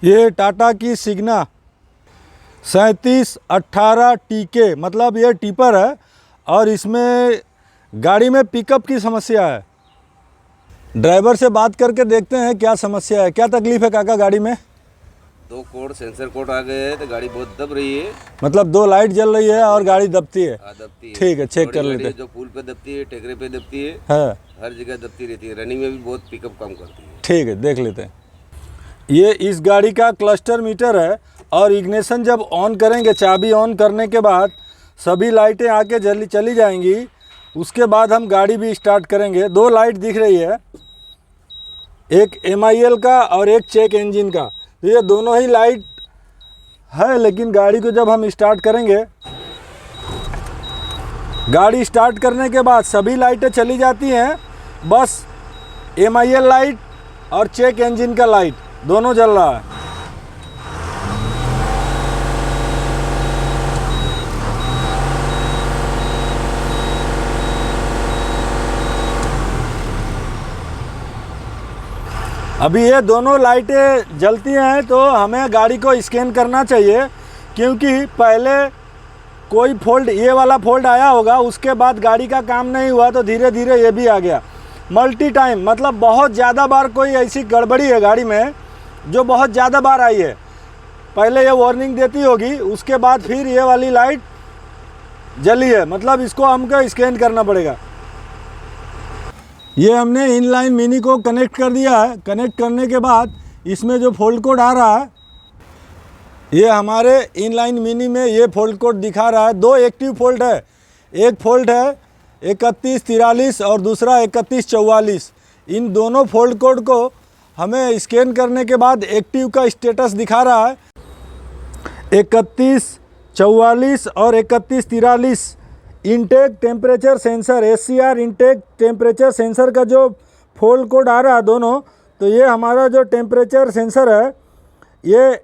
ये टाटा की सिग्ना 3718 टीके, मतलब ये टिपर है और इसमें गाड़ी में पिकअप की समस्या है। ड्राइवर से बात करके देखते हैं क्या समस्या है, क्या तकलीफ है काका गाड़ी में। दो कोड सेंसर कोड आ गए हैं तो गाड़ी बहुत दब रही है। मतलब दो लाइट जल रही है और गाड़ी दबती है। दबती है। ठीक है, चेक कर लेते हैं। जो पुल पे दबती है, टेकरे पे दबती है, हर जगह दबती रहती है। रनिंग में भी बहुत पिकअप कम करती है। ठीक है, देख लेते हैं। ये इस गाड़ी का क्लस्टर मीटर है और इग्निशन जब ऑन करेंगे, चाबी ऑन करने के बाद सभी लाइटें आके जल्दी चली जाएंगी। उसके बाद हम गाड़ी भी स्टार्ट करेंगे। दो लाइट दिख रही है, एक MIL का और एक चेक इंजन का। तो ये दोनों ही लाइट है, लेकिन गाड़ी को जब हम स्टार्ट करेंगे, गाड़ी स्टार्ट करने के बाद सभी लाइटें चली जाती हैं, बस MIL लाइट और चेक इंजन का लाइट दोनों जल रहा है। अभी ये दोनों लाइटें जलती हैं तो हमें गाड़ी को स्कैन करना चाहिए, क्योंकि पहले कोई फॉल्ट, ये वाला फॉल्ट आया होगा, उसके बाद गाड़ी का काम नहीं हुआ तो धीरे धीरे ये भी आ गया। मल्टी टाइम मतलब बहुत ज़्यादा बार कोई ऐसी गड़बड़ी है गाड़ी में जो बहुत ज़्यादा बार आई है। पहले ये वार्निंग देती होगी, उसके बाद फिर ये वाली लाइट जली है, मतलब इसको हमको स्कैन करना पड़ेगा। ये हमने इनलाइन मिनी को कनेक्ट कर दिया है। कनेक्ट करने के बाद इसमें जो फॉल्ट कोड आ रहा है, ये हमारे इनलाइन मिनी में ये फॉल्ट कोड दिखा रहा है। दो एक्टिव फॉल्ट है, एक फॉल्ट है 3143 और दूसरा 3144। इन दोनों फॉल्ट कोड को हमें स्कैन करने के बाद एक्टिव का स्टेटस दिखा रहा है। 3144 और 3143 intake temperature sensor, SCR intake temperature sensor का जो फॉल्ट कोड आ रहा है दोनों, तो ये हमारा जो टेम्परेचर सेंसर है, ये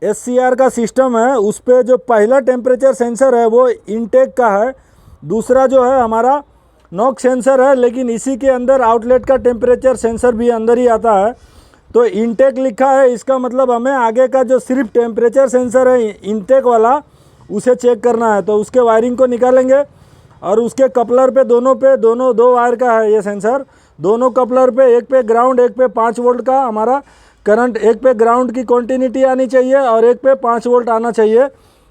SCR का सिस्टम है। उस पर जो पहला टेम्परेचर सेंसर है वो इनटेक का है, दूसरा जो है हमारा नॉक सेंसर है, लेकिन इसी के अंदर आउटलेट का टेम्परेचर सेंसर भी अंदर ही आता है। तो इनटेक लिखा है, इसका मतलब हमें आगे का जो सिर्फ टेम्परेचर सेंसर है इनटेक वाला, उसे चेक करना है। तो उसके वायरिंग को निकालेंगे और उसके कपलर पे दोनों दो वायर का है ये सेंसर। दोनों कपलर पे, एक पे ग्राउंड, एक पे 5 वोल्ट का हमारा करंट, एक पे ग्राउंड की क्वांटिटी आनी चाहिए और एक पे 5 वोल्ट आना चाहिए।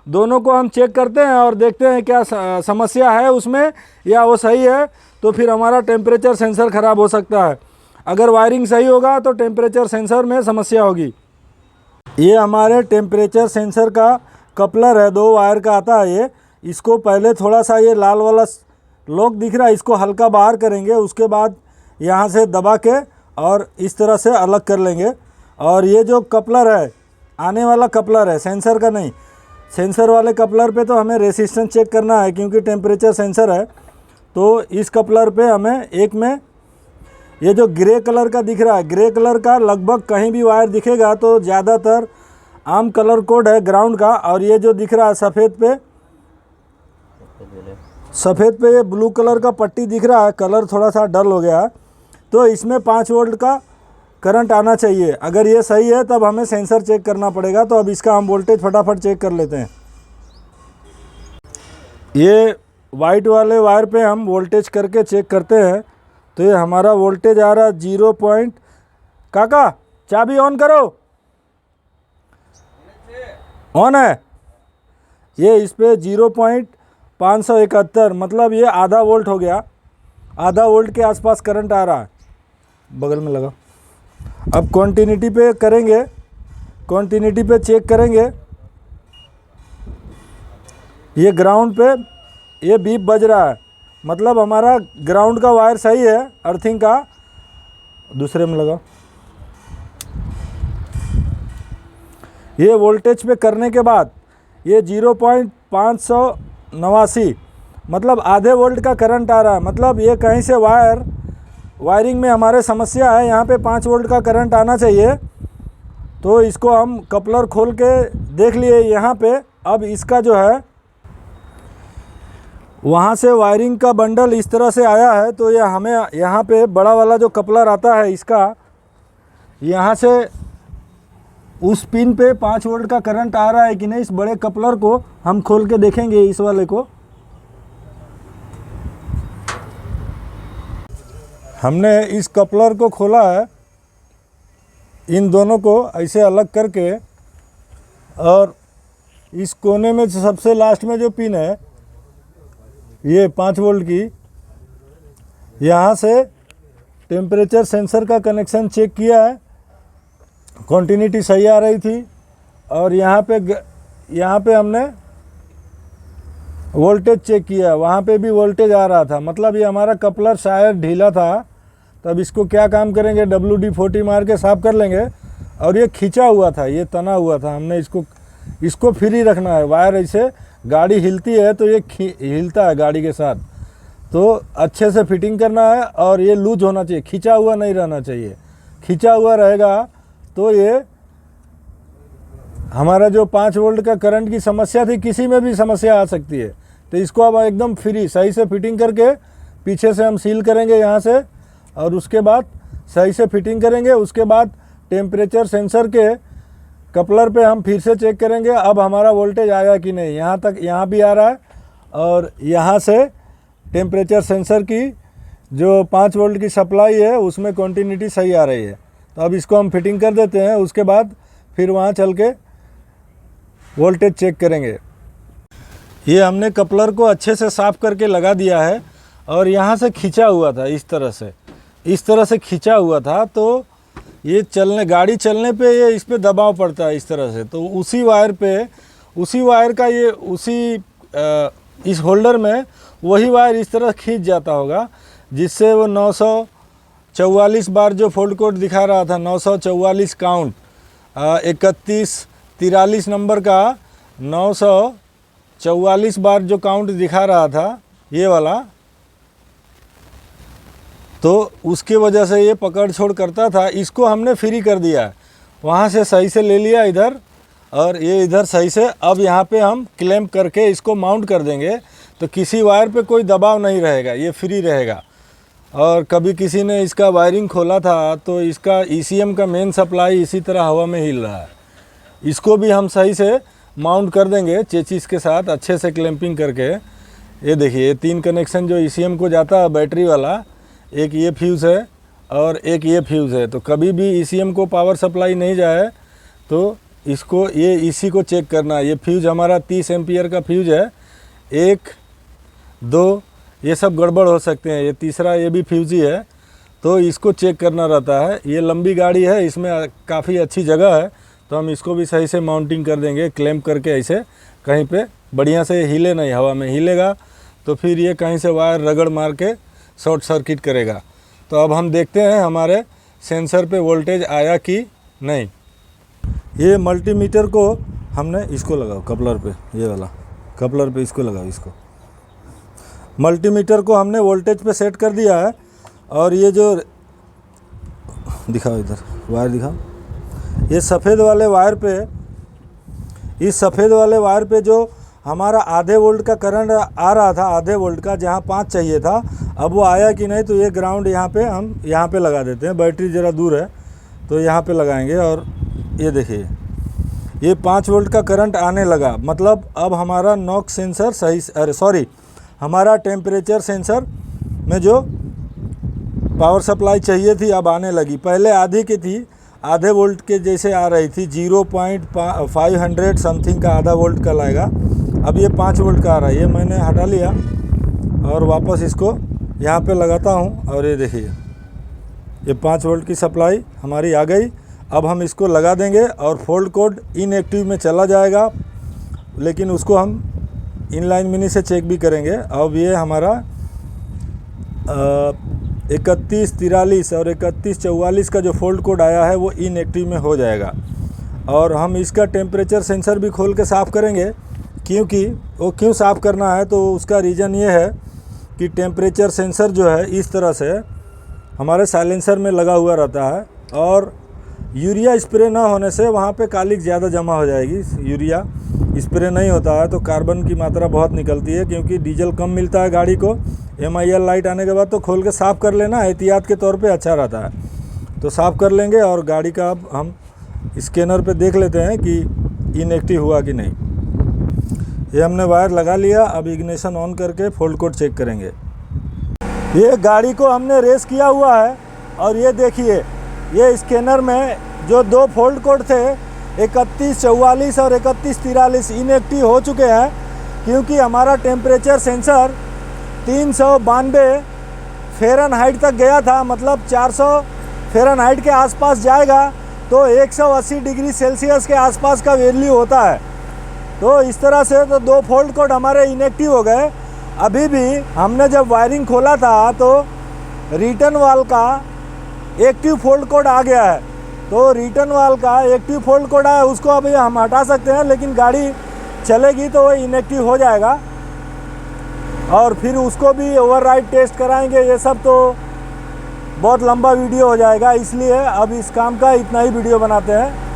दोनों को हम चेक करते हैं और देखते हैं क्या समस्या है उसमें या वो सही है। तो फिर हमारा टेम्परेचर सेंसर ख़राब हो सकता है। अगर वायरिंग सही होगा तो टेम्परेचर सेंसर में समस्या होगी। ये हमारे टेम्परेचर सेंसर का कपलर है, 2 वायर का आता है ये। इसको पहले थोड़ा सा ये लाल वाला लॉक दिख रहा है, इसको हल्का बाहर करेंगे, उसके बाद यहाँ से दबा के और इस तरह से अलग कर लेंगे। और ये जो कपलर है, आने वाला कपलर है, सेंसर का नहीं। सेंसर वाले कपलर पे तो हमें रेसिस्टेंस चेक करना है, क्योंकि टेम्परेचर सेंसर है। तो इस कपलर पे हमें एक में ये जो ग्रे कलर का दिख रहा है, ग्रे कलर का लगभग कहीं भी वायर दिखेगा तो ज़्यादातर आम कलर कोड है ग्राउंड का। और ये जो दिख रहा है सफ़ेद पे ये ब्लू कलर का पट्टी दिख रहा है, कलर थोड़ा सा डल हो गया है। तो इसमें 5 वोल्ट का करंट आना चाहिए। अगर ये सही है तब हमें सेंसर चेक करना पड़ेगा। तो अब इसका हम वोल्टेज फटाफट चेक कर लेते हैं। ये वाइट वाले वायर पे हम वोल्टेज करके चेक करते हैं। तो ये हमारा वोल्टेज आ रहा है 0 पॉइंट, काका चाबी ऑन करो, ऑन है। ये इस पर 0.571, मतलब ये आधा वोल्ट हो गया। आधा वोल्ट के आसपास करंट आ रहा है। बगल में लगा। अब कॉन्टिन्यूटी पे करेंगे, कॉन्टिन्यूटी पे चेक करेंगे। ये ग्राउंड पे ये बीप बज रहा है, मतलब हमारा ग्राउंड का वायर सही है, अर्थिंग का। दूसरे में लगा। ये वोल्टेज पे करने के बाद ये 0.589, मतलब आधे वोल्ट का करंट आ रहा है। मतलब ये कहीं से वायरिंग में हमारे समस्या है। यहाँ पे 5 वोल्ट का करंट आना चाहिए। तो इसको हम कपलर खोल के देख लिए यहाँ पे। अब इसका जो है वहाँ से वायरिंग का बंडल इस तरह से आया है। तो ये हमें यहाँ पे बड़ा वाला जो कपलर आता है इसका, यहाँ से उस पिन पे 5 वोल्ट का करंट आ रहा है कि नहीं, इस बड़े कपलर को हम खोल के देखेंगे, इस वाले को। हमने इस कपलर को खोला है, इन दोनों को ऐसे अलग करके, और इस कोने में सबसे लास्ट में जो पिन है ये 5 वोल्ट की, यहाँ से टेम्परेचर सेंसर का कनेक्शन चेक किया है, कंटिन्यूटी सही आ रही थी। और यहाँ पे हमने वोल्टेज चेक किया, वहाँ पे भी वोल्टेज आ रहा था। मतलब ये हमारा कपलर शायद ढीला था। तब इसको क्या काम करेंगे, WD-40 मार के साफ़ कर लेंगे। और ये खींचा हुआ था, ये तना हुआ था, हमने इसको फ्री रखना है। वायर ऐसे गाड़ी हिलती है तो ये हिलता है गाड़ी के साथ, तो अच्छे से फिटिंग करना है। और ये लूज होना चाहिए, खींचा हुआ नहीं रहना चाहिए। खींचा हुआ रहेगा तो ये हमारा जो 5 वोल्ट का करंट की समस्या थी, किसी में भी समस्या आ सकती है। तो इसको अब एकदम फ्री सही से फिटिंग करके पीछे से हम सील करेंगे यहाँ से, और उसके बाद सही से फिटिंग करेंगे। उसके बाद टेम्परेचर सेंसर के कपलर पे हम फिर से चेक करेंगे अब हमारा वोल्टेज आया कि नहीं। यहाँ भी आ रहा है, और यहाँ से टेम्परेचर सेंसर की जो 5 वोल्ट की सप्लाई है उसमें कंटिन्यूटी सही आ रही है। तो अब इसको हम फिटिंग कर देते हैं, उसके बाद फिर वहाँ चल के वोल्टेज चेक करेंगे। ये हमने कपलर को अच्छे से साफ़ करके लगा दिया है, और यहाँ से खींचा हुआ था, इस तरह से खींचा हुआ था। तो ये गाड़ी चलने पे ये इस पे दबाव पड़ता है इस तरह से। तो उसी वायर का ये इस होल्डर में वही वायर इस तरह खींच जाता होगा, जिससे वो 944 बार जो फॉल्ट कोड दिखा रहा था, 944 काउंट, 3143 नंबर का 944 बार जो काउंट दिखा रहा था ये वाला, तो उसके वजह से ये पकड़ छोड़ करता था। इसको हमने फ्री कर दिया, वहाँ से सही से ले लिया इधर, और ये इधर सही से। अब यहाँ पे हम क्लैंप करके इसको माउंट कर देंगे, तो किसी वायर पे कोई दबाव नहीं रहेगा, ये फ्री रहेगा। और कभी किसी ने इसका वायरिंग खोला था तो इसका ECM का मेन सप्लाई इसी तरह हवा में हिल रहा है। इसको भी हम सही से माउंट कर देंगे चेचिस के साथ, अच्छे से क्लैंपिंग करके। ये देखिए, ये 3 कनेक्शन जो ECM को जाता है बैटरी वाला, एक ये फ्यूज़ है और एक ये फ्यूज़ है। तो कभी भी ECM को पावर सप्लाई नहीं जाए तो इसको ये इसी को चेक करना है। ये फ्यूज़ हमारा 30 एम्पियर का फ्यूज़ है, 1 2 ये सब गड़बड़ हो सकते हैं, ये तीसरा ये भी फ्यूज़ ही है, तो इसको चेक करना रहता है। ये लंबी गाड़ी है, इसमें काफ़ी अच्छी जगह है, तो हम इसको भी सही से माउंटिंग कर देंगे क्लैंप करके, ऐसे कहीं पे बढ़िया से हिले नहीं, हवा में हिलेगा तो फिर ये कहीं से वायर रगड़ मार के शॉर्ट सर्किट करेगा। तो अब हम देखते हैं हमारे सेंसर पे वोल्टेज आया कि नहीं। ये मल्टीमीटर को हमने इसको लगाओ कपलर पे, ये वाला कपलर पे इसको लगाओ। इसको मल्टीमीटर को हमने वोल्टेज पे सेट कर दिया है। और ये जो दिखाओ, इधर वायर दिखाओ, ये सफ़ेद वाले वायर पे, इस सफ़ेद वाले वायर पे जो हमारा आधे वोल्ट का करंट आ रहा था, आधे वोल्ट का, जहाँ 5 चाहिए था, अब वो आया कि नहीं। तो ये ग्राउंड यहाँ पे हम यहाँ पे लगा देते हैं, बैटरी ज़रा दूर है तो यहाँ पे लगाएंगे। और ये देखिए, ये 5 वोल्ट का करंट आने लगा, मतलब अब हमारा नॉक सेंसर सही, हमारा टेम्परेचर सेंसर में जो पावर सप्लाई चाहिए थी अब आने लगी। पहले आधी की थी, आधे वोल्ट के जैसे आ रही थी, 0.500 समथिंग का आधा वोल्ट का लाएगा। अब ये 5 वोल्ट का आ रहा है। ये मैंने हटा लिया और वापस इसको यहाँ पे लगाता हूँ, और ये देखिए, ये 5 वोल्ट की सप्लाई हमारी आ गई। अब हम इसको लगा देंगे और फॉल्ट कोड इनएक्टिव में चला जाएगा, लेकिन उसको हम इनलाइन मिनी से चेक भी करेंगे। अब ये हमारा 3143 और 3144 का जो फॉल्ट कोड आया है वो इनएक्टिव में हो जाएगा। और हम इसका टेम्परेचर सेंसर भी खोल के साफ़ करेंगे, क्योंकि वो क्यों साफ़ करना है तो उसका रीज़न ये है कि टेम्परेचर सेंसर जो है इस तरह से हमारे साइलेंसर में लगा हुआ रहता है, और यूरिया स्प्रे ना होने से वहाँ पे कालिक ज़्यादा जमा हो जाएगी यूरिया, स्प्रे नहीं होता है तो कार्बन की मात्रा बहुत निकलती है, क्योंकि डीजल कम मिलता है गाड़ी को। MIL लाइट आने के बाद तो खोल के साफ़ कर लेना, एहतियात के तौर पे अच्छा रहता है। तो साफ़ कर लेंगे और गाड़ी का अब हम स्कैनर पे देख लेते हैं कि इनएक्टिव हुआ कि नहीं। ये हमने वायर लगा लिया, अब इग्निशन ऑन करके फॉल्ट कोड चेक करेंगे। ये गाड़ी को हमने रेस किया हुआ है और ये देखिए, ये स्कैनर में जो 2 फॉल्ट कोड थे 3144 और 3143 इनएक्टिव हो चुके हैं, क्योंकि हमारा टेम्परेचर सेंसर 392 फ़ारेनहाइट तक गया था। मतलब 400 फ़ारेनहाइट के आसपास जाएगा तो 180 डिग्री सेल्सियस के आसपास का वैल्यू होता है। तो इस तरह से तो 2 फॉल्ट कोड हमारे इनएक्टिव हो गए। अभी भी हमने जब वायरिंग खोला था तो रिटर्न वाल का एक्टिव फॉल्ट कोड आ गया है। तो रिटर्न वाल का एक्टिव फॉल्ट कोड है, उसको अभी हम हटा सकते हैं, लेकिन गाड़ी चलेगी तो वो इनएक्टिव हो जाएगा और फिर उसको भी ओवरराइड टेस्ट कराएंगे। ये सब तो बहुत लंबा वीडियो हो जाएगा, इसलिए अब इस काम का इतना ही वीडियो बनाते हैं।